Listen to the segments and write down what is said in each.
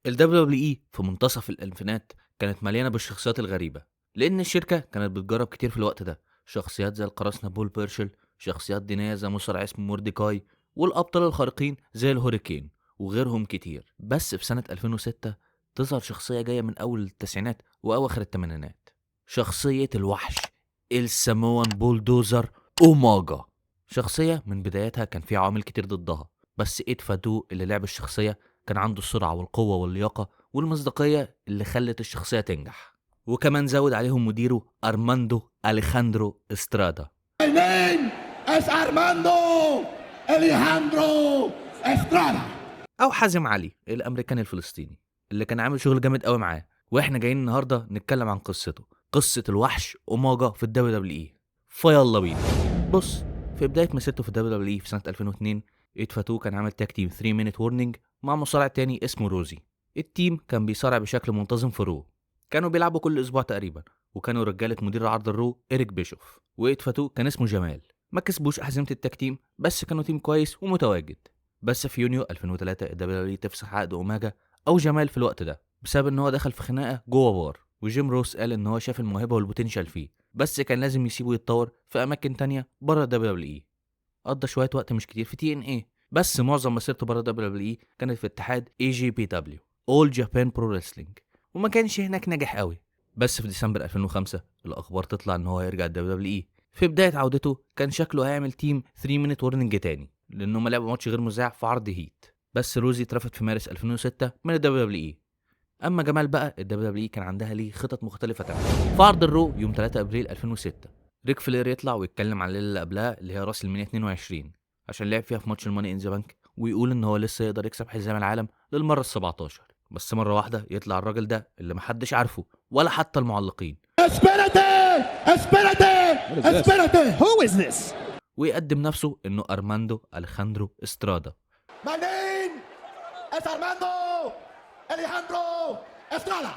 ال WWE في منتصف الألفينات كانت مليانة بالشخصيات الغريبة، لأن الشركة كانت بتجرب كتير في الوقت ده، شخصيات زي القراصنة بول بيرشل، شخصيات دينية زي مصارع اسمه مورديكاي، والأبطال الخارقين زي الهوريكين وغيرهم كتير. بس في سنة 2006 تظهر شخصية جاية من أول التسعينات وأواخر الثمانينات، شخصية الوحش الساموان بولدوزر أوماجا. شخصية من بدايتها كان في عوامل كتير ضدها، بس إيد فادو اللي لعب الشخصية كان عنده السرعة والقوة واللياقة والمصداقية اللي خلت الشخصية تنجح، وكمان زود عليهم مديره أرماندو أليخاندرو استرادا. My name is Armando Alejandro Estrada. أو حازم علي الأمريكاني الفلسطيني اللي كان عامل شغل جامد قوي معاه، وإحنا جايين النهاردة نتكلم عن قصته، قصة الوحش أوماجا في الدبليو دبليو إي. فيلا بينا. بص، في بداية مسيرته في الدبليو دبليو إي في سنة 2002 إيد فاتو كان عامل تاك تيم 3 مينيت وورنينج مع مصارع تاني اسمه روزي. التيم كان بيصارع بشكل منتظم في رو، كانوا بيلعبوا كل اسبوع تقريبا، وكانوا رجاله مدير عرض الرو إيريك بيشوف، وايد فاتو كان اسمه جمال. ما كسبوش احزمه التاك تيم، بس كانوا تيم كويس ومتواجد. بس في يونيو 2003 الدبليو تفسخ عقد اوماجا او جمال في الوقت ده بسبب ان هو دخل في خناقه جوه بار، وجيم روس قال ان هو شاف الموهبه والبوتنشال فيه، بس كان لازم يسيبه يتطور في اماكن تانية بره الدبليو. قضى شويه وقت مش كتير في تي ان اي، بس معظم مسيرته بره دبليو كانت في اتحاد اي جي بي دبليو اول جابان برو ريسلينج، وما كانش هناك ناجح قوي. بس في ديسمبر 2005 الاخبار تطلع ان هو هيرجع دبليو. في بدايه عودته كان شكله هيعمل تيم 3 مينيت وورنينج تاني، لانه ما لعبوا ماتش غير مذاع في عرض هيت، بس روزي اترفض في مارس 2006 من الدبليو. اما جمال بقى الدبليو كان عندها ليه خطط مختلفه تماما. في عرض الرو يوم 3 ابريل 2006 ريك فلير يطلع ويتكلم عن الليله اللي قبلها اللي هي راس المنيا 22 عشان لعب فيها في ماتش الماني ان ذا بانك، ويقول ان هو لسه يقدر يكسب حزام العالم للمره ال17. بس مره واحده يطلع الراجل ده اللي محدش عارفه ولا حتى المعلقين، Espérate! Espérate! Espérate! Who is this? ويقدم نفسه انه ارماندو اليخاندرو استرادا. My name is Armando Alejandro Estrada.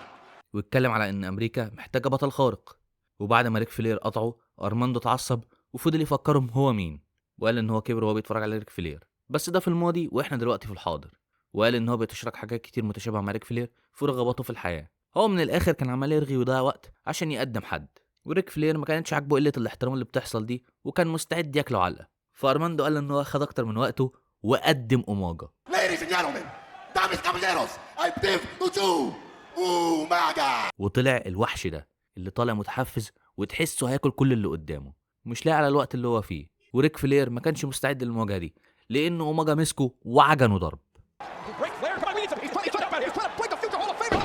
ويتكلم على ان امريكا محتاجه بطل خارق. وبعد ما ريك فلير قطعه ارماندو اتعصب وفضل يفكرهم هو مين، وقال ان هو كبر وهو بيتفرج على ريك فلير، بس ده في الماضي واحنا دلوقتي في الحاضر. وقال ان هو بيتشارك حاجات كتير متشابهه مع ريك فلير في رغباته في الحياه. هو من الاخر كان عمال يرغي ويضيع وقت عشان يقدم حد، وريك فلير ما كانتش عاجبه قله الاحترام اللي بتحصل دي، وكان مستعد ياكله علقه. فارماندو قال ان هو خد اكتر من وقته وقدم اوماجا. Ladies and gentlemen, damas y caballeros, I give to you Umaga. وطلع الوحش ده اللي طالع متحفز وتحسه هياكل كل اللي قدامه، مش لاقي على الوقت اللي هو فيه. وريك فلير ما كانش مستعد للمواجهه دي، لانه اوماجا مسكه وعجنه ضرب. Ric Flair, come on, we need some. He's trying to break the future Hall of Famer.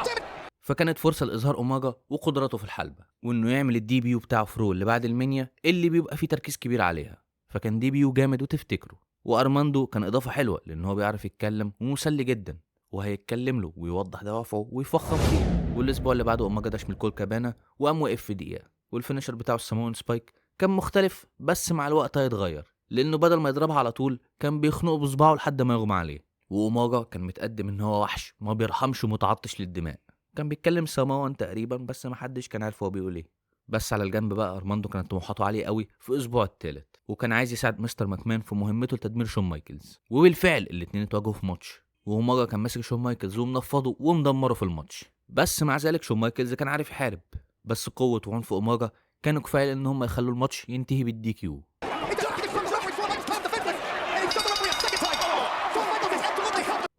Damn it! فكانت فرصه لاظهار اوماجا وقدراته في الحلبه، وانه يعمل الدي بيو بتاعه في رو اللي بعد المنيا اللي بيبقى فيه تركيز كبير عليها. فكان دي بيو جامد وتفتكره. وارماندو كان اضافه حلوه لان هو بيعرف يتكلم ومسلي جدا، وهيتكلم له ويوضح دوافعه ويفخم فيه. والاسبوع اللي بعده اوماجا داش من الكول كابانا وقام وقف في دقيقه، والفينشر بتاعه السامون سبايك كان مختلف، بس مع الوقت هيتغير لانه بدل ما يضربها على طول كان بيخنقه بصباعه لحد ما يغمى عليه. واوماجا كان متقدم ان هو وحش ما بيرحمش ومتعطش للدماء، كان بيتكلم سامون تقريبا بس محدش كان عارف هو بيقول ايه. بس على الجنب بقى ارماندو كانت طموحاته عاليه قوي في الاسبوع الثالث، وكان عايز يساعد مستر ماكمان في مهمته لتدمير شون مايكلز. وبالفعل الاتنين اتواجهوا في ماتش، وهوماجا كان ماسك شون مايكلز ومنفضه ومدمره في الماتش. بس مع ذلك شون مايكلز كان عارف يحارب، بس قوه وعنف اوماجا كانوا كفايه ان هم يخلوا الماتش ينتهي بالدي كيو.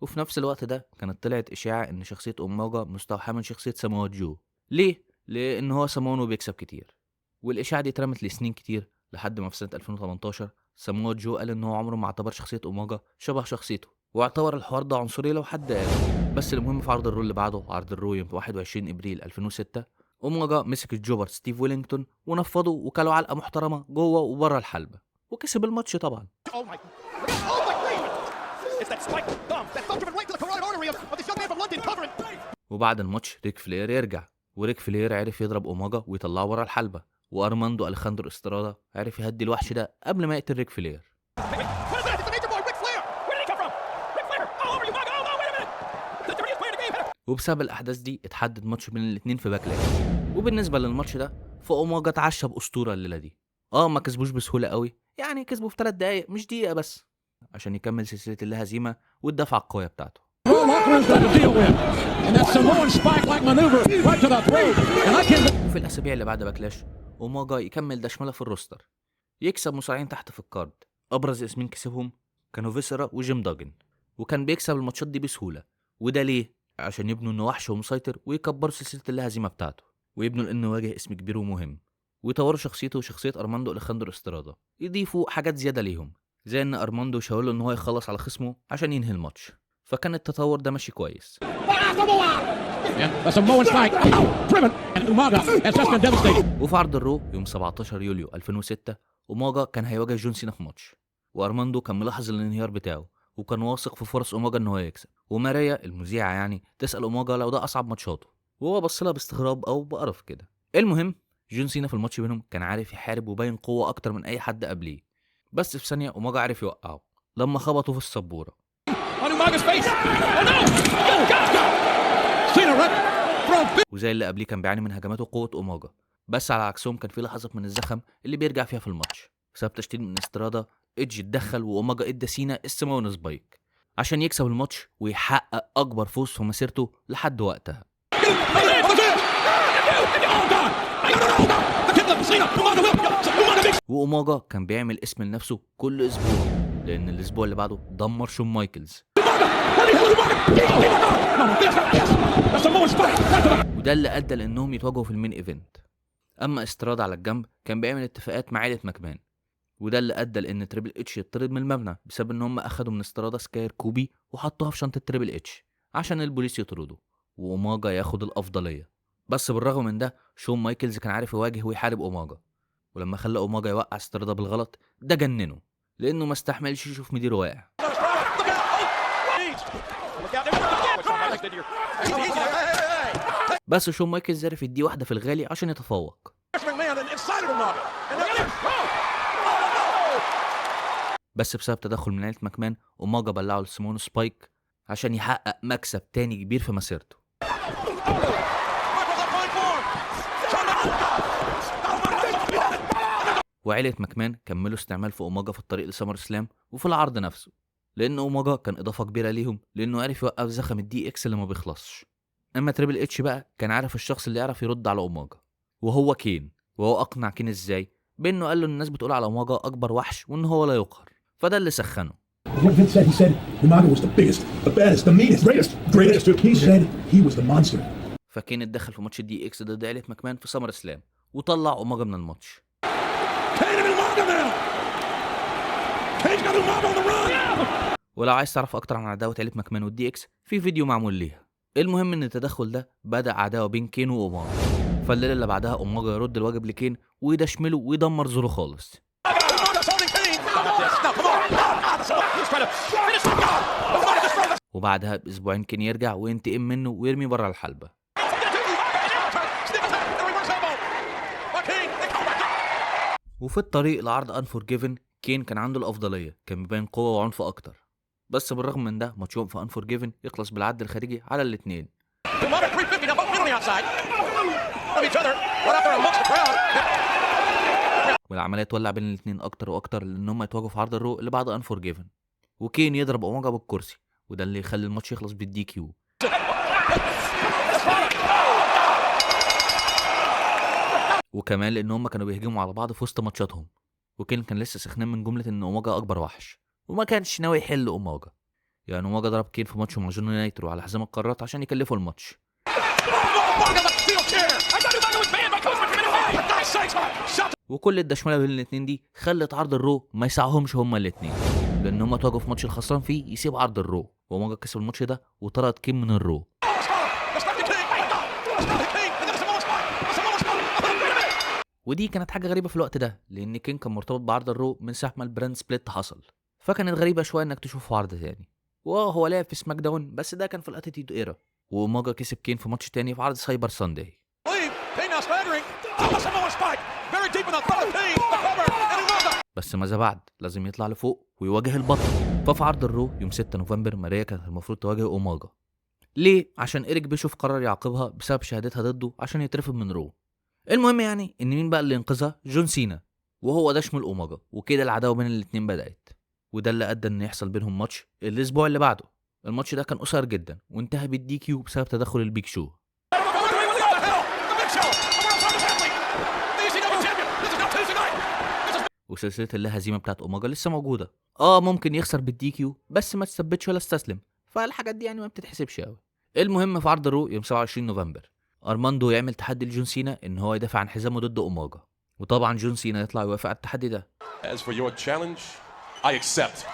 وفي نفس الوقت ده كانت طلعت اشاعه ان شخصيه اوماجا مستوحاه من شخصيه ساموا جو. ليه؟ لان هو سامونو بيكسب كتير. والاشاعه دي اترمت لسنين كتير لحد ما في سنه 2018 ساموا جو قال ان هو عمره ما اعتبر شخصيه اوماجا شبه شخصيته، واعتبر الحوار ده عنصري لو حد قال. بس المهم في عرض الرو اللي بعده، عرض الرو يوم 21 ابريل 2006، اوماجا مسك الجوبر ستيف ويلينغتون ونفضه وكلوا علقه محترمه جوه وبره الحلبه، وكسب الماتش طبعا. Oh my! Oh my God! It's that spike thumb. That thumb driven right to the carotid artery of this young man from London covering. وبعد الماتش ريك فلير يرجع، وريك فلير عرف يضرب اوماجا ويطلعه ورا الحلبه، وارماندو اليخاندرو استرادا عرف يهدي الوحش ده قبل ما يقتل ريك فلير. Wait, what is that? It's the Nature Boy, Ric Flair. Where did he come from? Ric Flair. Oh, over you, Maga. Oh no, wait a minute. The dirtiest player in the game. وبسبب الاحداث دي اتحدد ماتش بين الاتنين في باكلاش. وبالنسبه للماتش ده فاوماجا اتعشى باسطوره الليله دي. ما كسبوش بسهوله قوي، يعني كسبوا في 3 دقايق مش دقيقه بس، عشان يكمل سلسله اللا هزيمه والدفعه القويه بتاعته. وفي الاسابيع اللي بعد باكلاش اوماجا يكمل دشمله في الروستر، يكسب مصارعين تحت في الكارد. ابرز اسمين كسبهم كانوا فيسرا وجيم داجن، وكان بيكسب الماتشات دي بسهوله. وده ليه؟ عشان يبنوا انه وحش ومسيطر، ويكبروا سلسله الهزيمه بتاعته، ويبنوا انه واجه اسم كبير ومهم، ويطوروا شخصيته وشخصيه ارماندو اليخاندرو استرادا. يضيفوا حاجات زياده ليهم، زي ان ارماندو شاور له ان هو يخلص على خصمه عشان ينهي الماتش. فكان التطور ده ماشي كويس. وفي عرض الرو يوم 17 يوليو 2006 اوماجا كان هيواجه جون سينا في ماتش، وارماندو كان ملاحظ الانهيار بتاعه، وكان واثق في فرص اوماجا ان هو يكسب. وماريا المذيعه يعني تسال اوماجا لو ده اصعب ماتشاته، وهو بص لها باستغراب او بقرف كده. المهم جون سينا في الماتش بينهم كان عارف يحارب وباين قوه اكتر من اي حد قبليه، بس في ثانيه اوماجا عرف يوقعه لما خبطه في السبوره. وزي اللي قبليه كان بيعاني من هجمات وقوه اوماجا، بس على عكسهم كان في لحظات من الزخم اللي بيرجع فيها في الماتش بسبب تشتيت من استرادا. ايدج اتدخل واوماجا ادى سينا السماون سبايك عشان يكسب الماتش ويحقق اكبر فوز في مسيرته لحد وقتها. واوماجا كان بيعمل اسم لنفسه كل اسبوع، لان الاسبوع اللي بعده دمر شون مايكلز، وده اللي ادى لانهم يتواجهوا في المين ايفنت. اما استرادا على الجنب كان بيعمل اتفاقات مع عائله ماكمان، وده اللي ادى لان تريبل اتش يطرد من المبنى بسبب ان هم اخدوا من استرادا سكاير كوبي وحطوها في شنطه تريبل اتش عشان البوليس يطردوا واوماجا ياخد الافضليه. بس بالرغم من ده شون مايكلز كان عارف يواجه ويحارب اوماجا، ولما خلى اوماجا يوقع استرادا بالغلط ده جننه، لانه ما استحملش يشوف مديره واقع. بس شون مايكلز عرف يديه واحده في الغالي عشان يتفوق. بس بسبب تدخل من عيلة ماكمان اوماجا بلعه لسيمون سبايك عشان يحقق مكسب تاني كبير في مسيرته. وعيلة ماكمان كملوا استعمال في اوماجا في الطريق لسمر سلام وفي العرض نفسه، لان اوماجا كان اضافه كبيره ليهم لانه عرف يوقف زخم الدي اكس اللي ما بيخلصش. اما تريبل اتش بقى كان عارف الشخص اللي يعرف يرد على اوماجا، وهو كين. وهو اقنع كين ازاي؟ بانه قال له الناس بتقول على اوماجا اكبر وحش وان هو لا يقهر، فده اللي سخنه. What Vince said, he said Umaga was the biggest, the baddest, the meanest, greatest. He said he was the monster. فكين اتدخل في ماتش الدي اكس ضد عيلة ماكمان في سمر سلام وطلع اوماجا من الماتش. ولو عايز تعرف اكتر عن عداوة عيلة ماكمان والدي اكس في فيديو معمول ليها. المهم ان التدخل ده بدأ عداوة بين كين واوماجا، فالليلة اللي بعدها اوماجا يرد الواجب لكين ويدشمله ويدمر زوره خالص. وبعدها باسبوعين كين يرجع وينتقم منه ويرمي بره الحلبة. وفي الطريق لعرض انفورجيفن كين كان عنده الافضليه، كان بيبين قوه وعنف اكتر، بس بالرغم من ده ماتشهم في انفورجيفن يخلص بالعد الخارجي على الاثنين. والعمليه تولع بين الاثنين اكتر واكتر لان هم يتواجهوا في عرض الرو اللي بعد انفورجيفن، وكين يضرب اوماجا بالكرسي، وده اللي يخلي الماتش يخلص بالدي كيو. وكمان لان هم كانوا بيهجموا على بعض في وسط ماتشاتهم، وكين كان لسه سخنان من جمله ان اوماجا اكبر وحش وما كانش ناوي يحل اوماجا. يعني اوماجا ضرب كين في ماتش مع جون نايترو على حزام القارات عشان يكلفوا الماتش. وكل الدشمله بين الاثنين دي خلت عرض الرو ما يسعهمش هما الاثنين، لان هما تواجهوا في ماتش الخسران فيه يسيب عرض الرو، واوماجا كسب الماتش ده وطرد كين من الرو. ودي كانت حاجه غريبه في الوقت ده، لان كين كان مرتبط بعرض الرو من ساعه ما البراند سبليت حصل، فكانت غريبه شويه انك تشوفه عرض تاني. وهو لعب في سماك داون بس ده كان في الاتيتيود ايرا، واوماجا كسب كين في ماتش تاني في عرض سايبر سانداي. بس ماذا بعد؟ لازم يطلع لفوق ويواجه البطل. ففي عرض الرو يوم 6 نوفمبر ماريا كانت المفروض تواجه اوماجا. ليه؟ عشان إيريك بيشوف قرر يعاقبها بسبب شهادتها ضده عشان يترفض من رو. المهم يعني ان مين بقى اللي ينقذها؟ جون سينا، وهو ده شمل اوماجا، وكده العداوه بين الاتنين بدات، وده اللي ادى ان يحصل بينهم ماتش الاسبوع اللي بعده الماتش ده كان قصير جدا وانتهى بالدي كيو بسبب تدخل البيج شو. وسلسلة اللا هزيمة بتاعت اوميجا لسه موجودة. ممكن يخسر بالدي كيو بس ما تثبتش ولا استسلم، فالحاجات دي يعني ما بتتحسبش قوي. المهم في عرض الرو يوم 27 نوفمبر ارماندو يعمل تحدي لجون سينا ان هو يدافع عن حزامه ضد اوميجا، وطبعا جون سينا يطلع يوافق على التحدي ده. As for your challenge, I accept.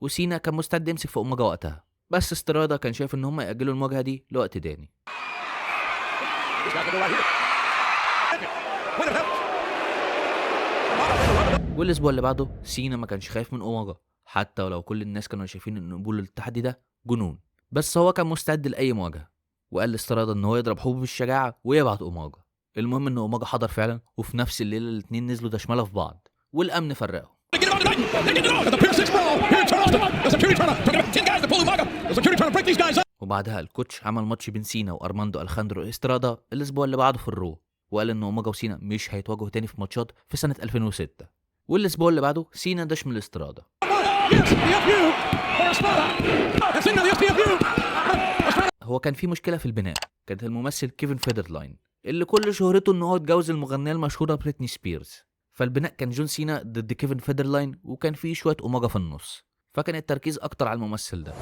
وسينا كان مستعد يمسك في اوميجا وقتها، بس استرادا كان شايف ان هم يأجلوا المواجهة دي لوقت تاني. والاسبوع اللي بعده سينا ما كانش خايف من اوميجا، حتى ولو كل الناس كانوا شايفين ان قبول التحدي ده جنون، بس هو كان مستعد لاي مواجهه، وقال لاسترادا ان هو يضرب حبوب بالشجاعه ويبعت اوميجا. المهم ان اوميجا حضر فعلا، وفي نفس الليله الاثنين نزلوا دشمله في بعض والامن فرقهم. وبعدها الكوتش عمل ماتش بين سينا وارماندو الخاندرو استرادا الاسبوع اللي بعده في الرو، وقال ان اوميجا وسينا مش هيتواجهوا تاني في ماتشات في سنه 2006. والاسبوع اللي بعده سينا دشم الاسترادا. هو كان في مشكله في البناء، كانت الممثل كيفن فيدرلاين اللي كل شهرته ان هو اتجوز المغنيه المشهوره بريتني سبيرز، فالبناء كان جون سينا ضد كيفن فيدرلاين، وكان فيه شويه اوميجا في النص، فكان التركيز اكتر على الممثل ده.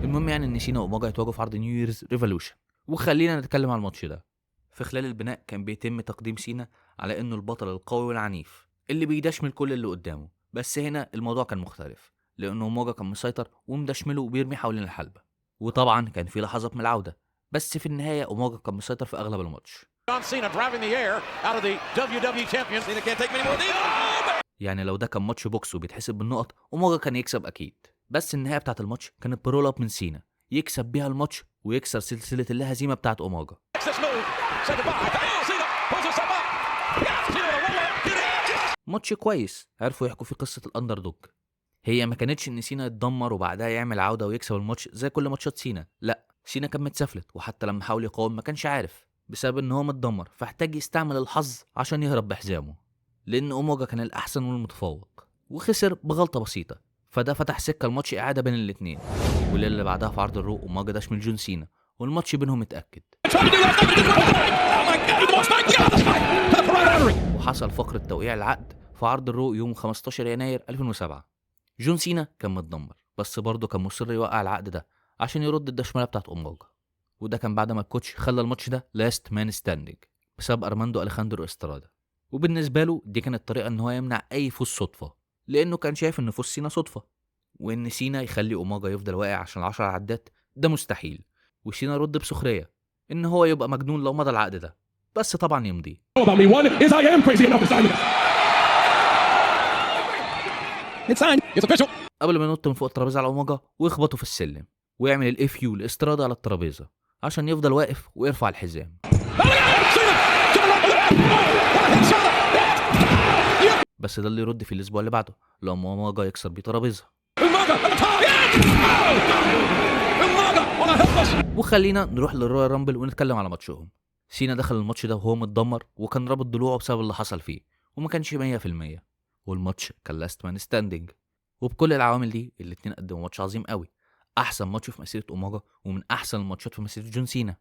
المهم يعني ان سينا واوميجا يتواجهوا في عرض نيو ييرز ريفولوشن، وخلينا نتكلم على الماتش ده. في خلال البناء كان بيتم تقديم سينا على انه البطل القوي والعنيف اللي بيدشمل كل اللي قدامه، بس هنا الموضوع كان مختلف، لانه اوميجا كان مسيطر ومدشمله وبيرمي حوالين الحلبة، وطبعا كان في لحظات من العودة، بس في النهاية اوميجا كان مسيطر في اغلب الماتش. يعني لو ده كان ماتش بوكس وبيتحسب بالنقط اوميجا كان يكسب اكيد، بس النهاية بتاعت الماتش كانت برول اب من سينا يكسب بيها الماتش ويكسر سلسلة اللا هزيمة بتاعت اوميجا. ماتش كويس عرفوا يحكوا فيه قصة الاندردوج. هي ما كانتش ان سينا يتدمر وبعدها يعمل عودة ويكسب الماتش زي كل ماتشات سينا، لا، سينا كان متسفلت، وحتى لما حاول يقاوم ما كانش عارف بسبب ان هو متدمر، فاحتاج يستعمل الحظ عشان يهرب بحزامه، لان اوميجا كان الاحسن والمتفوق وخسر بغلطة بسيطة، فده فتح سكة الماتش اعادة بين الاتنين. والليلة اللي بعدها في عرض الرو اوميجا دشمل جون سينا والماتش بينهم اتأكد، وحصل فقرة توقيع العقد في عرض الرو يوم 15 يناير 2007. جون سينا كان متدمر بس برضه كان مصر يوقع العقد ده عشان يرد الدشمله بتاعت اوميجا، وده كان بعد ما الكوتش خلى الماتش ده لاست مان ستاندينج بسبب ارماندو الخاندرو استرادا، وبالنسبه له دي كانت طريقه ان هو يمنع اي فوز صدفه، لانه كان شايف ان فوز سينا صدفه، وان سينا يخلي اوميجا يفضل واقع عشان 10 عدات ده مستحيل، وسينا رد بسخريه ان هو يبقى مجنون لو مضى العقد ده، بس طبعا يمضي. قبل ما ينط من فوق الترابيزه على اوميجا ويخبطه في السلم ويعمل الاف يو لاسترادا على الترابيزه عشان يفضل واقف ويرفع الحزام. بس ده اللي يرد في الاسبوع اللي بعده لما اوميجا يكسر بيه ترابيزه. وخلينا نروح للرويال رامبل ونتكلم على ماتشهم. سينا دخل الماتش ده وهو متدمر وكان رابط ضلوعه بسبب اللي حصل فيه وما كانش 100%، والماتش كان لاست مان ستاندينج، وبكل العوامل دي الاتنين قدموا ماتش عظيم قوي، احسن ماتش في مسيره اوميجا ومن احسن الماتشات في مسيره جون سينا.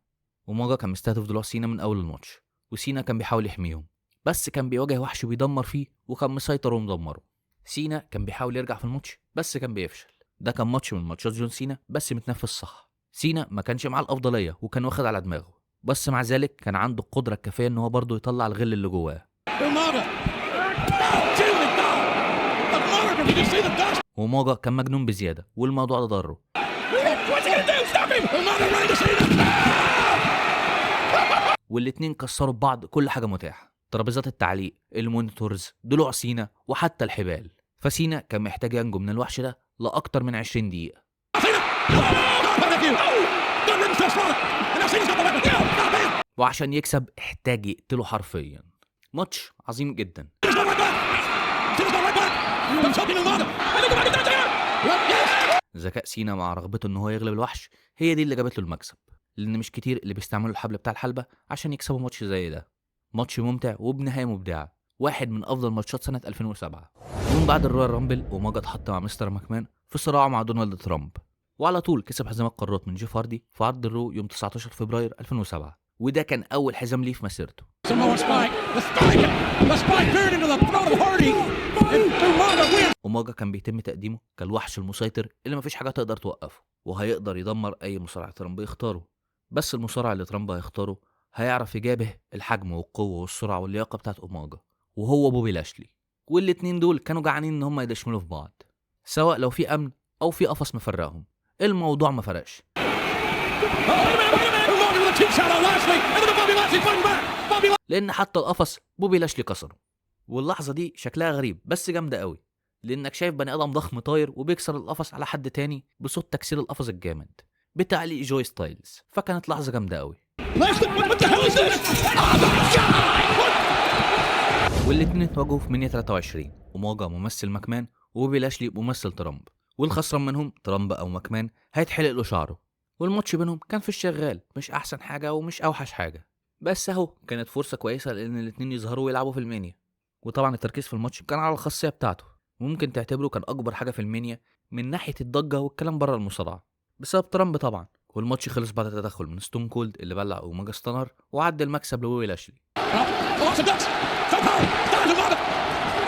اوميجا كان مستهدف ضلوع سينا من اول الماتش، وسينا كان بيحاول يحميهم، بس كان بيواجه وحش بيدمر فيه وكان مسيطر ومدمره. سينا كان بيحاول يرجع في الماتش بس كان بيفشل. ده كان ماتش من ماتشات جون سينا بس متنفذ صح. سينا ما كانش معاه الافضليه وكان واخد على دماغه، بس مع ذلك كان عنده القدره الكافيه ان هو برضه يطلع الغل اللي جواه. وموجا كان مجنون بزياده والموضوع ده ضره. والاتنين كسروا ببعض كل حاجه متاحه، ترابيزات التعليق، المونيتورز، ضلوع سينا، وحتى الحبال. فسينا كان محتاج ينجو من الوحش ده لاكتر من 20 دقيقه، وعشان يكسب احتاج يقتله حرفيا. ماتش عظيم جدا. ذكاء سينا مع رغبته ان هو يغلب الوحش هي دي اللي جابت له المكسب، لان مش كتير اللي بيستعملوا الحبل بتاع الحلبة عشان يكسبوا ماتش زي ده. ماتش ممتع وبنهاية مبدعة، واحد من افضل ماتشات سنه 2007. ومن بعد الرويال رامبل اوماجا اتحط مع مستر ماكمان في صراع مع دونالد ترامب، وعلى طول كسب حزام القارات من جيف هاردي في عرض الرو يوم 19 فبراير 2007، وده كان اول حزام ليه في مسيرته. Samoan spike. The spike veered into the throat of Hardy. And Umaga wins. اوماجا كان بيتم تقديمه كالوحش المسيطر اللي مفيش حاجه تقدر توقفه، وهيقدر يدمر اي مصارع ترامب يختاره. بس المصارع اللي ترامب هيختاره هيعرف يجابه الحجم والقوه والسرعه واللياقه بتاعت اوماجا، وهو بوبي لاشلي. والاتنين دول كانوا جعانين ان هم يدشملوا في بعض، سواء لو في امن او في قفص مفرقهم. الموضوع ما فرقش، Umaga with a cheap shot on Lashley. And then Bobby Lashley fighting back. Bobby Lashley. لان حتى القفص بوبي لاشلي كسره. واللحظه دي شكلها غريب بس جامده قوي، لانك شايف بني ادم ضخم طاير وبيكسر القفص على حد تاني بصوت تكسير القفص الجامد بتعليق جوي ستايلز، فكانت لحظه جامده قوي. Lashley, what the hell is this? والاتنين اتواجهوا في منيا 23، اوماجا ممثل ماكمان وبوبي لاشلي ممثل ترامب، والخسران منهم ترامب او ماكمان هيتحلق له شعره. والماتش بينهم كان في الشغال، مش احسن حاجه ومش اوحش حاجه، بس اهو كانت فرصه كويسه لان الاتنين يظهروا ويلعبوا في المنيا. وطبعا التركيز في الماتش كان على الخاصيه بتاعته، وممكن تعتبره كان اكبر حاجه في المنيا من ناحيه الضجه والكلام بره المصارعه بسبب ترامب طبعا. والماتش خلص بعد تدخل من ستون كولد اللي بلع اوماجا ستانر وعدى المكسب لبوبي لاشلي. Lots of ducks. So power. Down to Umaga.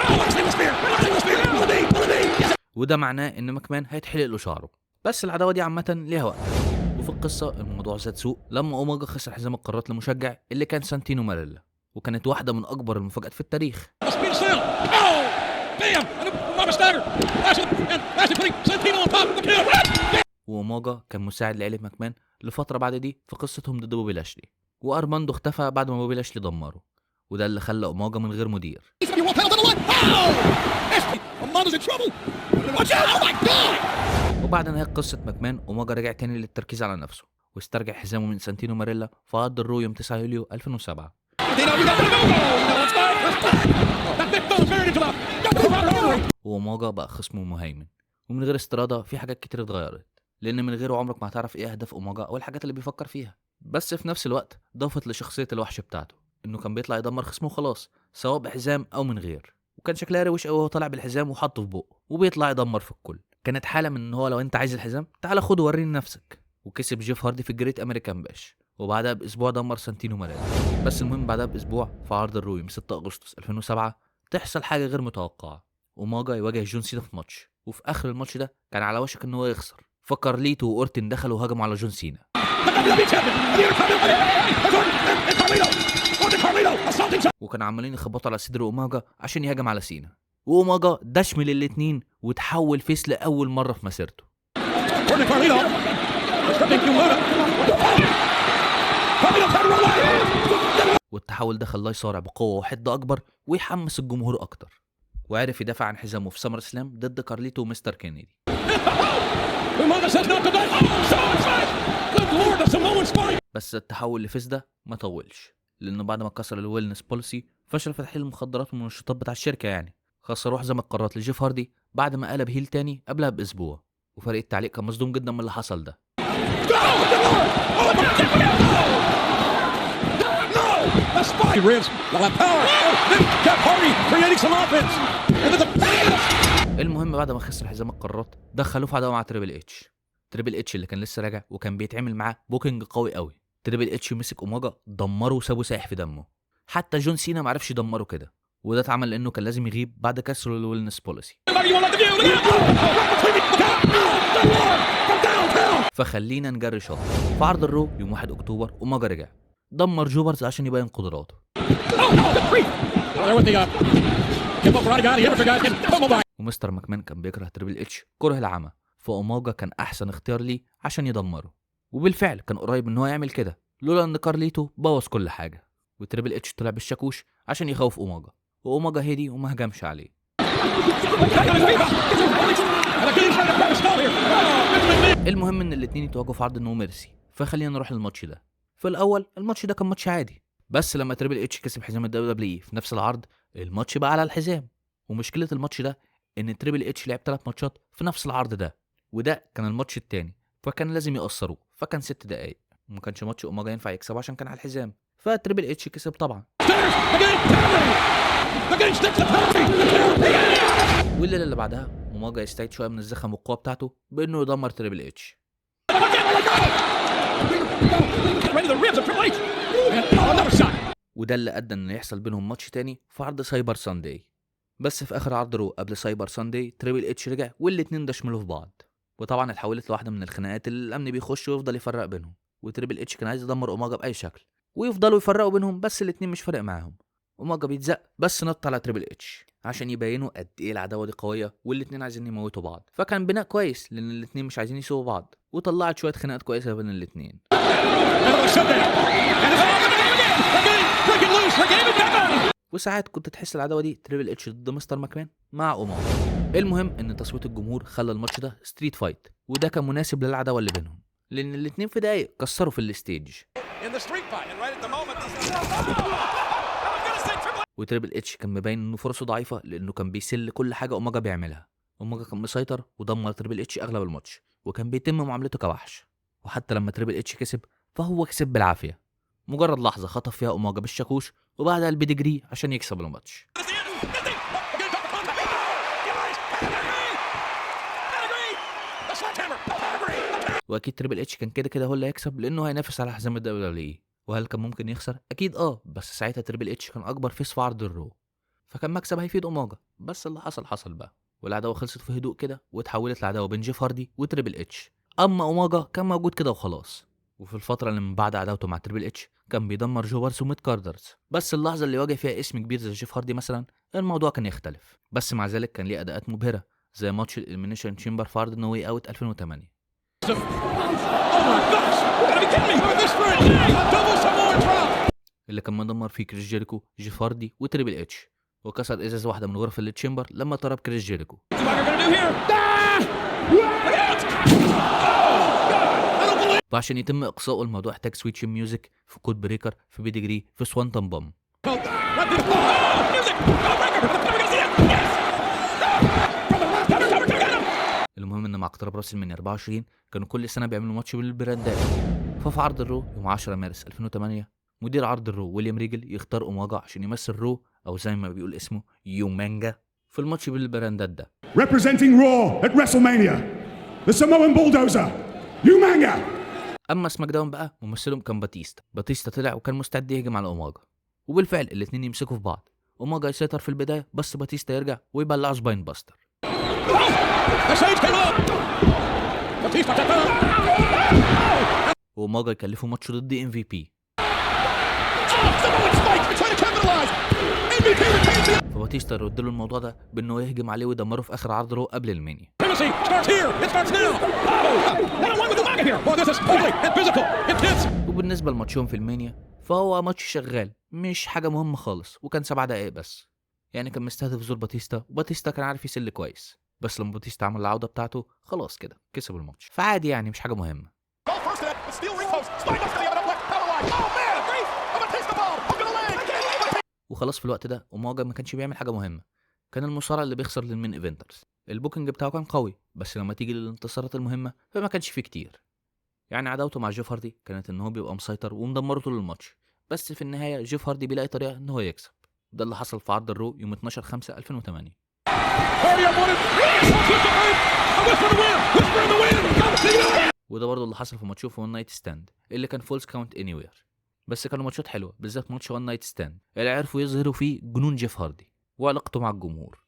Oh, Lashley with spear. Lashley with spear. On the knee. On the knee. Yes. وده معناه ان ماكمان هيتحلق له شعره. بس العداوه دي عامه ليها وقت، وفي القصه الموضوع زاد سوء لما اوماجا خسر حزام القارات لمشجع اللي كان سانتينو ماريلا، وكانت واحده من اكبر المفاجآت في التاريخ. A spear slam. Oh, bam. And Umaga stagger. Lashley putting Santino on top of the kill. واوماجا كان مساعد لعيلة ماكمان لفتره بعد دي في قصتهم ضد بوبي لاشلي، وارماندو اختفى بعد ما بوبي لاشلي دمره، وده اللي خلى اوماجا من غير مدير. He's from your world title to the line. Oh! Lashley. Umaga's in trouble. Watch out. Oh, my God. وبعد نهايه قصه ماكمان اوماجا رجع تاني للتركيز على نفسه، واسترجع حزامه من سانتينو ماريلا في عرض الرو يوم 9 يوليو 2007. واوماجا بقى خصمه مهيمن، ومن غير استرادة في حاجات كتير اتغيرت، لان من غيره عمرك ما هتعرف ايه اهداف اوماجا او الحاجات اللي بيفكر فيها. بس في نفس الوقت ضافت لشخصيه الوحش بتاعته انه كان بيطلع يدمر خصمه خلاص سواء بحزام او من غير، وكان شكلها روش قوي وهو طالع بالحزام وحاطه في بقه وبيطلع يدمر في الكل. كانت حاله من ان هو لو انت عايز الحزام تعالى خده وريني نفسك. وكسب جيف هاردي في الجريت امريكان باش، وبعدها باسبوع دمر سانتينو ماريلا. بس المهم بعدها باسبوع في عرض الرو يوم 6 اغسطس 2007 تحصل حاجه غير متوقعه. اوماجا يواجه جون سينا في ماتش، وفي اخر الماتش ده كان على وشك ان هو يخسر، فكارليتو واورتن دخلوا وهجموا على جون سينا، وكان عمالين يخبطوا على صدر اوماجا عشان يهاجم على سينا، واوماجا دشمل الاتنين وتحول فيس لاول مره في مسيرته. والتحول ده خلاه يصارع بقوه وحده اكبر ويحمس الجمهور اكتر، وعرف يدافع عن حزامه في سمر سلام ضد كارليتو ومستر كينيدي. بس التحول لفيس ده ما طولش، لانه بعد ما كسر الويلنس بوليسي فشل في تحليل المخدرات والمنشطات بتاع الشركه، يعني خسروا حزام القارات لجيف هاردي بعد ما قلب هيل تاني قبلها باسبوع. وفريق التعليق كان مصدوم جدا من اللي حصل ده. المهم بعد ما خسر حزام القارات دخلوه في عداوه مع تريبل اتش. تريبل اتش اللي كان لسه راجع وكان بيتعمل معاه بوكينج قوي قوي. تريبل اتش مسك اوماجا دمره وسابه سايح في دمه، حتى جون سينا معرفش يدمره كده، وده اتعمل لانه كان لازم يغيب بعد كسر الويلنس بوليسي. فخلينا نجري شهر. في عرض الرو يوم 1 اكتوبر اوماجا رجع دمر جوبرز عشان يبين قدراته، ومستر ماكمان كان بيكره تريبل اتش كره العمى، فاوماجا كان احسن اختيار ليه عشان يدمره، وبالفعل كان قريب ان هو يعمل كده لولا ان كارليتو بوظ كل حاجه، وتريبل اتش طلع بالشاكوش عشان يخوف اوماجا، واوماجا هدي وما هجمش عليه. المهم ان الاتنين يتواجهوا في عرض نو ميرسي، فخلينا نروح للماتش ده. في الاول الماتش ده كان ماتش عادي، بس لما تريبل اتش كسب حزام الدبليو دبليو في نفس العرض الماتش بقى على الحزام. ومشكله الماتش ده ان تريبل اتش لعب 3 ماتشات في نفس العرض ده، وده كان الماتش التاني، فكان لازم يقصروه، فكان 6 دقايق، وما كانش ماتش اوماجا ينفع يكسبه عشان كان على الحزام، فتريبل اتش كسب طبعا. They're getting sticks to penalty. والليله اللي بعدها اوماجا يستعيد شويه من الزخم والقوه بتاعته بانه يدمر تريبل اتش. Right to the ribs of Triple H. And another shot. وده اللي ادى ان يحصل بينهم ماتش تاني في عرض سايبر سانداي. بس في اخر عرض رو قبل سايبر سانداي تريبل اتش رجع والاتنين دشملوا في بعض، وطبعا اتحولت لواحده من الخناقات اللي الامن بيخش ويفضل يفرق بينهم، وتريبل اتش كان عايز يدمر اوماجا باي شكل ويفضلوا يفرقوا بينهم، بس الاتنين مش فارق معاهم. اوماجا بيتزق بس نط على تريبل اتش عشان يبينوا قد ايه العداوه دي قويه والاتنين عايزين يموتوا بعض، فكان بناء كويس لان الاتنين مش عايزين يسيبوا بعض، وطلعت شويه خناقات كويسه بين الاتنين. وساعات كنت تحس العداوه دي تريبل اتش ضد مستر ماكمان مع اوماجا. المهم ان تصويت الجمهور خلى الماتش ده ستريت فايت، وده كان مناسب للعداوه اللي بينهم لان الاتنين في دقايق كسروا في الستيج. وتريبل اتش كان مبين انه فرصه ضعيفه لانه كان بيسل كل حاجه اوماجا بيعملها. اوماجا كان مسيطر ودمر تريبل اتش اغلب الماتش، وكان بيتم معاملته كوحش، وحتى لما تريبل اتش كسب فهو كسب بالعافيه، مجرد لحظه خطف فيها اوماجا بالشاكوش وبعدها البيدجري عشان يكسب الماتش. واكيد تريبل اتش كان كده هو اللي هيكسب لانه هينافس على حزام الدبليو. وهل كان ممكن يخسر؟ اكيد بس ساعتها تريبل اتش كان اكبر فيس في عرض الرو، فكان مكسب هيفيد اوماجا. بس اللي حصل بقى، والعداوه خلصت في هدوء كده واتحولت لعداوه بين جيف هاردي وتريبل اتش. اما اوماجا كان موجود كده وخلاص، وفي الفتره اللي من بعد عداوته مع تريبل اتش كان بيدمر جوبرز وميد كاردرز. بس اللحظه اللي واجه فيها اسم كبير زي جيف هاردي مثلا الموضوع كان يختلف، بس مع ذلك كان ليه اداءات مبهره زي ماتش الاليمينيشن تشامبر في عرض نو واي اوت 2008 اللي كان مدمر فيه كريس جيريكو، جيف هاردي وتريبل اتش، وكسر ازاز واحده من غرف التشامبر لما طرب كريس جيريكو. وعشان يتم اقصائه الموضوع احتاج سويتش ميوزك في كود بريكر في بيدجري في سوانتون بوم. المهم ان مع اقتراب راس المنيا 24 كانوا كل سنه بيعملوا ماتش بالبراندات. ففي عرض الرو يوم 10 مارس 2008 مدير عرض الرو ويليام ريجل يختار اوماجا عشان يمثل رو، او زي ما بيقول اسمه يومانجا، في الماتش بالبراندات ده. Representing Raw at WrestleMania, the Samoan Bulldozer, Umanga. اما سماك داون بقى ممثلهم كان باتيستا طلع وكان مستعد يهجم على اوماجا، وبالفعل الاثنين يمسكوا في بعض. اوماجا يسيطر في البدايه بس باتيستا يرجع ويبلعه سباين باستر. واوماجا يكلفه ماتش ضد MVP. فباتيستا يرد له الموضوع ده بانه يهجم عليه ويدمره في اخر عرض رو قبل المانيا. وبالنسبه لماتشهم في المانيا فهو ماتش شغال، مش حاجه مهمه خالص، وكان 7 دقايق بس، يعني كان مستهدف زور باتيستا، وباتيستا كان عارف يسل كويس. بس لما باتيستا عمل العوده بتاعته خلاص كده كسب الماتش، فعادي يعني مش حاجه مهمه. وخلاص في الوقت ده اوماجا ما كانش بيعمل حاجه مهمه، كان المصارع اللي بيخسر للمين ايفنترز. البوكينج بتاعه كان قوي بس لما تيجي للانتصارات المهمه فما كانش فيه كتير. يعني عداوته مع جيف هاردي كانت ان هو بيبقى مسيطر ومدمره طول الماتش، بس في النهايه جيف هاردي بيلاقي طريقه ان هو يكسب. ده اللي حصل في عرض الرو يوم 12/5/2008. وده برضه اللي حصل في ماتشه في وان نايت ستاند اللي كان فولز كاونت اني وير. بس كانوا ماتشات حلوه، بالذات ماتش وان نايت ستاند اللي عرفوا يظهروا فيه جنون جيف هاردي وعلاقته مع الجمهور.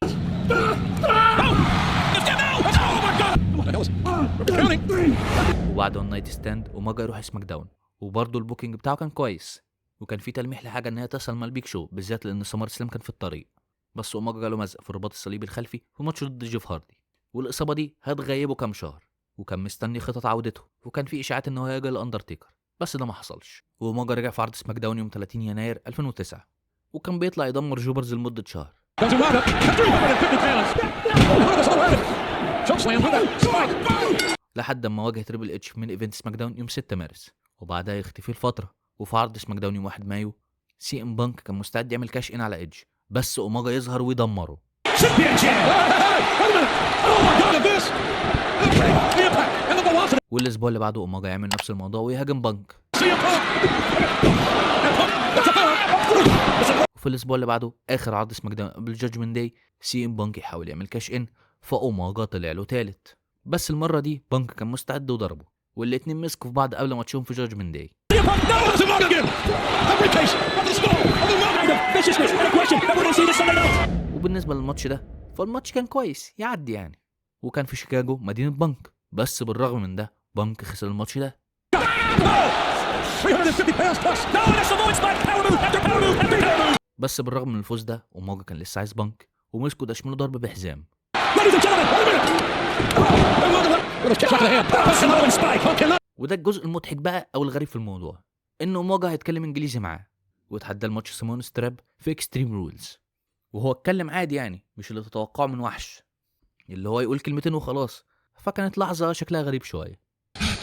وبعد وان نايت ستاند اوماجا يروح سماك داون، وبرضه البوكينج بتاعه كان كويس، وكان في تلميح لحاجه ان هي تصل مع البيك شو، بالذات لان سمر سلام كان في الطريق. بس اوماجا جاله مزق في الرباط الصليبي الخلفي في ماتش ضد جيف هاردي، والاصابه دي هتغيبه كام شهر، وكان مستني خطط عودته، وكان في اشاعات ان هو هيجي الاندرتيكر، بس ده ما حصلش. واوماجا رجع في عرض سماك داون يوم 30 يناير 2009، وكان بيطلع يدمر جوبرز لمده شهر. لحد ما واجه تريبل اتش في مين ايفنت سماك داون يوم 6 مارس، وبعدها يختفي لفتره. وفي عرض سماك داون يوم 1 مايو سي ام بانك كان مستعد يعمل كاش ان على ايدج، بس اوماجا يظهر ويدمره. والاسبوع اللي بعده اوماجا يعمل نفس الموضوع ويهاجم بانك. وفي الاسبوع اللي بعده اخر عرض سماك داون قبل الجادجمنت داي سي ام بانك يحاول يعمل كاش ان، فأوماجا طلع له تالت. بس المره دي بانك كان مستعد وضربه، والاتنين مسكوا في بعض قبل ماتشهم في جادجمنت داي. وبالنسبه للماتش ده فالماتش كان كويس يعدي يعني، وكان في شيكاغو مدينه بانك، بس بالرغم من ده بانك خسر الماتش ده. 350 pounds plus. No, that's a Lloyd spike. Power move after power move after power move. بس بالرغم من الفوز ده اوماجا كان لسه عايز بانك، ومسكوا دشمله ضرب بحزام. Ladies and gentlemen, wait a minute. Little kick to the hand. Samoan spike. وده الجزء المضحك بقى او الغريب في الموضوع، ان اوماجا هيتكلم انجليزي معاه، وتحدى الماتش سيمون ستراب في اكستريم رولز، وهو اتكلم عادي يعني، مش اللي تتوقعه من وحش اللي هو يقول كلمتين وخلاص. فكانت لحظه شكلها غريب شويه.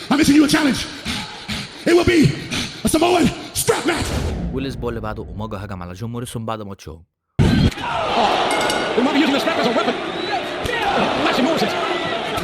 I'm issuing you a challenge. It will be a Samoan strap match. والاسبوع اللي بعده اوماجا هجم على جون موريسون بعد ماتشهم. We might be using the strap as a weapon. Flashing Morrison.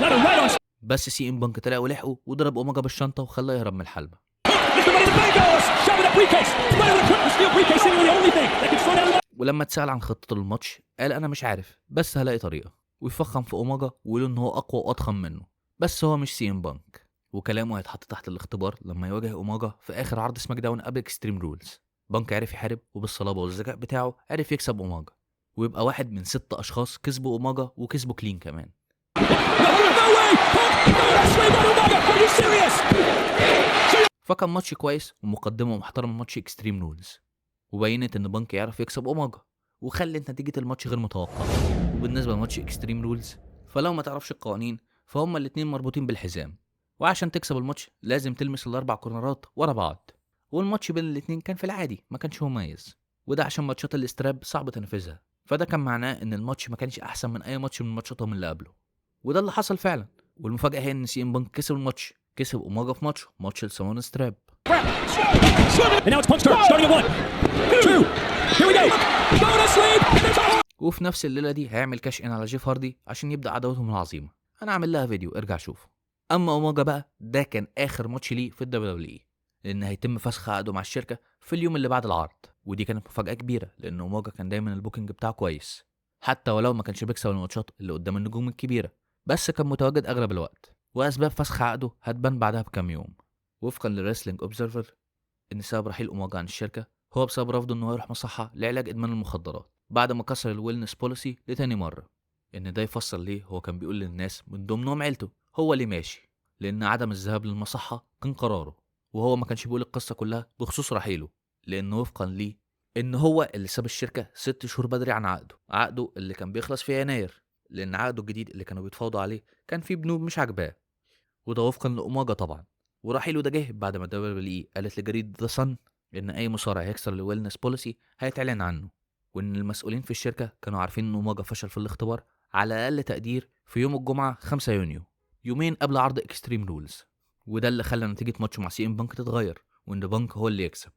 Let him right on. بس سي ام بانك طلع ولحقه وضرب اوماجا بالشنطه وخلاه يهرب من الحلبه. Mr. Money in the Bank goes. Shove it a briefcase. Right on the quick steel briefcase. Seemingly the only thing that can slow down. ولما اتسال عن خطته للماتش قال انا مش عارف، بس هلاقي طريقه، ويفخم في اوماجا ويقول ان هو اقوى واضخم منه، بس هو مش سي ام بانك. وكلامه هيتحط تحت الاختبار لما يواجه اوماجا في اخر عرض سماك داون قبل اكستريم رولز. بانك عرف يحارب، وبالصلابه والذكاء بتاعه عرف يكسب اوماجا، ويبقى واحد من 6 اشخاص كسبوا اوماجا وكسبوا كلين كمان. فكان ماتش كويس ومقدمه محترم ماتش اكستريم رولز، وبينت ان بانك يعرف يكسب اوماجا، وخلت نتيجه الماتش غير متوقعه. وبالنسبه لماتش اكستريم رولز فلو ما تعرفش القوانين فهم الاتنين مربوطين بالحزام، وعشان تكسب الماتش لازم تلمس ال4 كورنرات ورا بعض، والماتش بين الاتنين كان في العادي ما كانش مميز، وده عشان ماتشات الاستراب صعب تنفذها، فده كان معناه ان الماتش ما كانش احسن من اي ماتش من ماتشاتهم اللي قبله، وده اللي حصل فعلا. والمفاجاه هي ان سي ام بانك كسب الماتش، كسب اوماجا في ماتش السامون ستراب. And now it's punch turn. Starting at 1, 2. Here we go. Bonus lead. وفي نفس الليله دي هيعمل كاش ان على جيف هاردي عشان يبدا عداوتهم العظيمه. انا عامل لها فيديو ارجع شوفه. اما اوماجا بقى ده كان اخر ماتش ليه في الدبليو دبليو اي، لان هيتم فسخ عقده مع الشركه في اليوم اللي بعد العرض، ودي كانت مفاجاه كبيره لان اوماجا كان دايما البوكينج بتاعه كويس، حتى ولو ما كانش بيكسب الماتشات اللي قدام النجوم الكبيره، بس كان متواجد اغلب الوقت. واسباب فسخ عقده هتبان بعدها بكام يوم. وفقا للريسلينج اوبزرفر ان سبب رحيل اوماجا عن الشركه هو بسبب رفضه انه يروح مصحه لعلاج ادمان المخدرات بعد ما كسر الويلنس بوليسي لتاني مره. ان ده يفسر ليه هو كان بيقول للناس من ضمنهم عيلته هو اللي ماشي، لان عدم الذهاب للمصحه كان قراره، وهو ما كانش بيقول القصه كلها بخصوص رحيله، لانه وفقا ليه ان هو اللي ساب الشركه 6 شهور بدري عن عقده اللي كان بيخلص في يناير، لان عقده الجديد اللي كانوا بيتفاوضوا عليه كان فيه بنود مش عاجباه، وده وفقا لاوماجا طبعا. ورحيله ده جه بعد ما دبليو قالت لجريدة ذا صن ان اي مصارع هيكسر الويلنس بوليسي هيتعلن عنه، وان المسؤولين في الشركه كانوا عارفين ان اوماجا فشل في الاختبار على اقل تقدير في يوم الجمعه 5 يونيو، يومين قبل عرض اكستريم رولز، وده اللي خلى نتيجه ماتش مع سي ام بانك تتغير وان بانك هو اللي يكسب.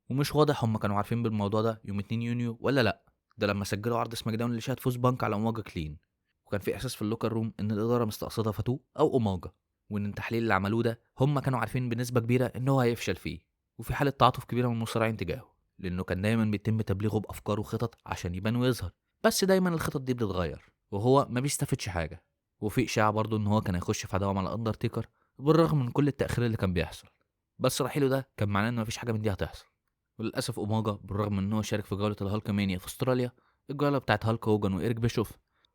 ومش واضح هم كانوا عارفين بالموضوع ده يوم 2 يونيو ولا لا، ده لما سجلوا عرض سماك داون اللي شهد فوز بانك على اوماجا كلين، وكان في احساس في اللوكر روم ان الاداره مستقصده فاتو او اوماجا، وان التحليل اللي عملوه ده هم كانوا عارفين بنسبه كبيره ان هو هيفشل فيه، وفي حاله تعاطف كبيره من المصارعين تجاهه، لانه كان دايما بيتم تبليغه بافكار وخطط عشان يبان ويظهر، بس دايما الخطط دي بتتغير وهو ما بيستفدش حاجه. وفي اشاعه برضه ان هو كان هيخش في عداوه مع الاندرتيكر بالرغم من كل التاخير اللي كان بيحصل، بس رحيله ده كان معناه ان مفيش حاجه من دي هتحصل. وللاسف اوماجا بالرغم من ان هو شارك في جوله الهالك مانيا في استراليا، الجوله بتاعت هالك هوجن وايريك بيشوف،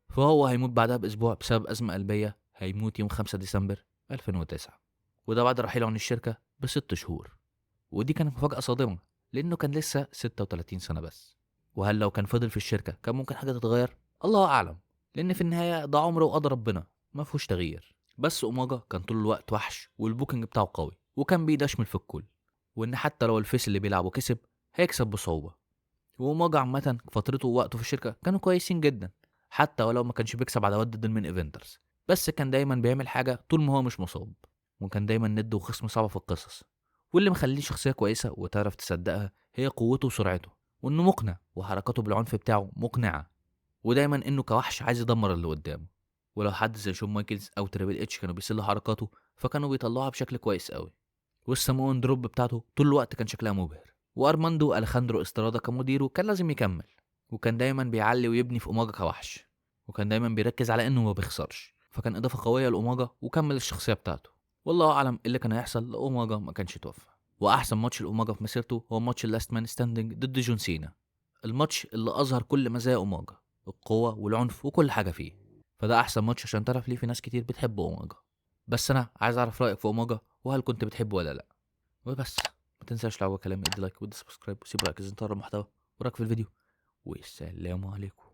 فهو هيموت بعدها باسبوع بسبب ازمه قلبيه، هيموت يوم 5 ديسمبر 2009، وده بعد رحيله عن الشركه ب6 شهور. ودي كانت مفاجاه صادمه لانه كان لسه 36 سنه بس، وهل لو كان فضل في الشركه كان ممكن حاجه تتغير؟ الله اعلم، لان في النهايه ده عمره وقدر ربنا ما فيهوش تغيير. بس اوماجا كان طول الوقت وحش والبوكينج بتاعه قوي وكان بيدشمل في الكل، وان حتى لو الفيس اللي بيلعبه كسب هيكسب بصعوبه. واوماجا عامه فترته ووقته في الشركه كانوا كويسين جدا، حتى ولو ما كانش بيكسب عداوات ضد المين ايفنترز، بس كان دايما بيعمل حاجه طول ما هو مش مصاب، وكان دايما ند وخصم صعب في القصص. واللي مخليه شخصيه كويسه وتعرف تصدقها هي قوته وسرعته، وانه مقنع وحركاته بالعنف بتاعه مقنعه، ودايما انه كوحش عايز يدمر اللي قدامه. ولو حد زي شون مايكلز او تريبل اتش كانوا بيسلوا حركاته فكانوا بيطلعوها بشكل كويس قوي. والسامون دروب بتاعته طول الوقت كان شكلها مبهر، وارماندو اليخاندرو استرادا كمديره كان لازم يكمل، وكان دايما بيعلي ويبني في اوماجا كوحش، وكان دايما بيركز على انه ما بيخسرش، فكان اضافه قويه لاوماجا وكمل الشخصيه بتاعته. والله اعلم اللي كان هيحصل لو اوماجا ما كانش توفى. واحسن ماتش لاوماجا في مسيرته هو ماتش اللاست مان ستاندينج ضد جون سينا، الماتش اللي اظهر كل مزايا اوماجا، القوه والعنف وكل حاجه فيه. فده احسن ماتش عشان تعرف ليه في ناس كتير بتحب اوماجا. بس انا عايز اعرف رايك في اوماجا، وهل كنت بتحبه ولا لا؟ وبس، ما تنساش لو عجبك كلامي ادي لايك ودي سبسكرايب وسيب رايك اذا انت المحتوى وراك في الفيديو، والسلام عليكم.